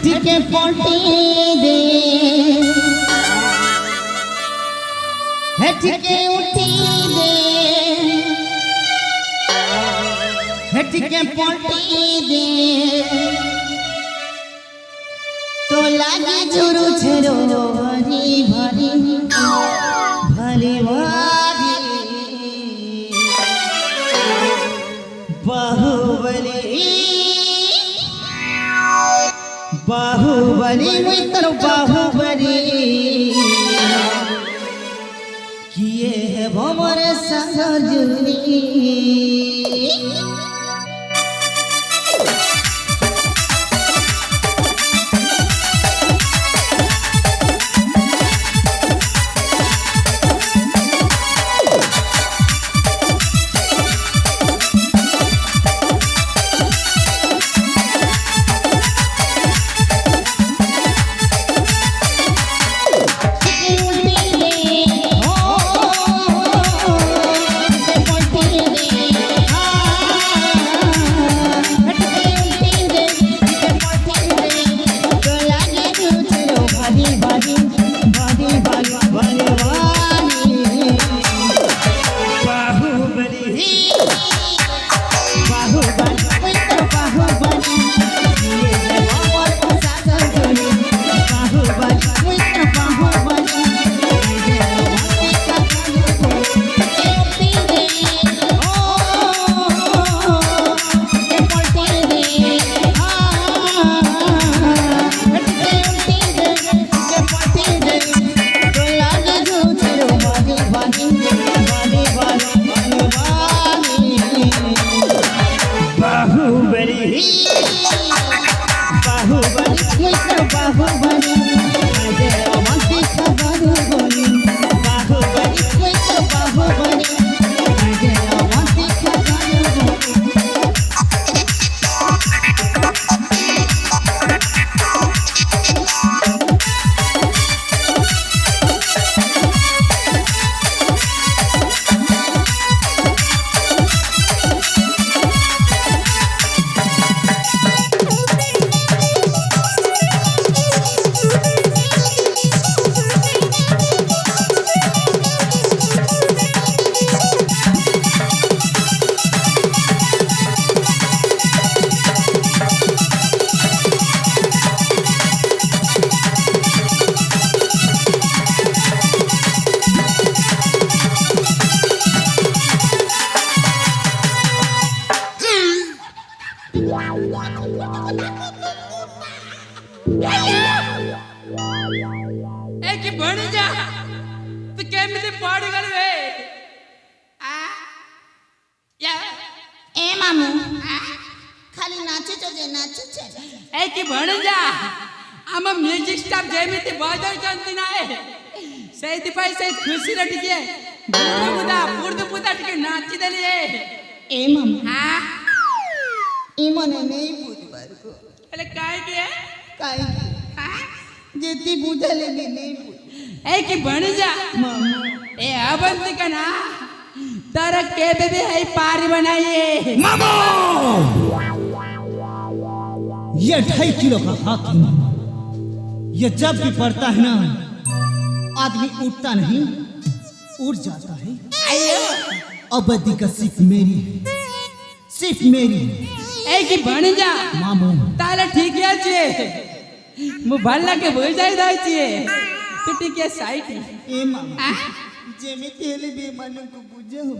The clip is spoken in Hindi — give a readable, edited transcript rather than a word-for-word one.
हेटिके पोटी दे हेटिके उठी दे हेटिके पोटी दे तो लागे झुरु झुरु भरी भरी भरी भरी बाहुबली बाहुबली मित्र बाहुबली किए है भमर सजनी एक बन जा तो केमिति पाड़ी गलवे आ या ए मामू खाली नाचे जे नाचे छे एक बन जा आम म्यूजिक स्टाफ जेमिति बजाई चंती नाए सेति पई से खुशी रे टिके बुर्द बुदा टिके नाची देली ए मामू हां ई मने नहीं बुझबार को अरे काय के काई हां जेती बुझले नहीं बुझ एक बन जा मामू ए अबंती कना तर के बेबी है पारी बनाइए मामू ये 2.5 किलो का हाथी मामा ये जब भी पड़ता है ना आदमी उठता नहीं उड़ जाता है आयो अवधि का सिर्फ मेरी है सिर्फ मेरी है एक बन जा मामू ताले ठीक है छे मु भल्ला के बोल जाई दाई छे तू ठीक है साइड ए मामू जेमिति हेले बेमानू को बुझे हो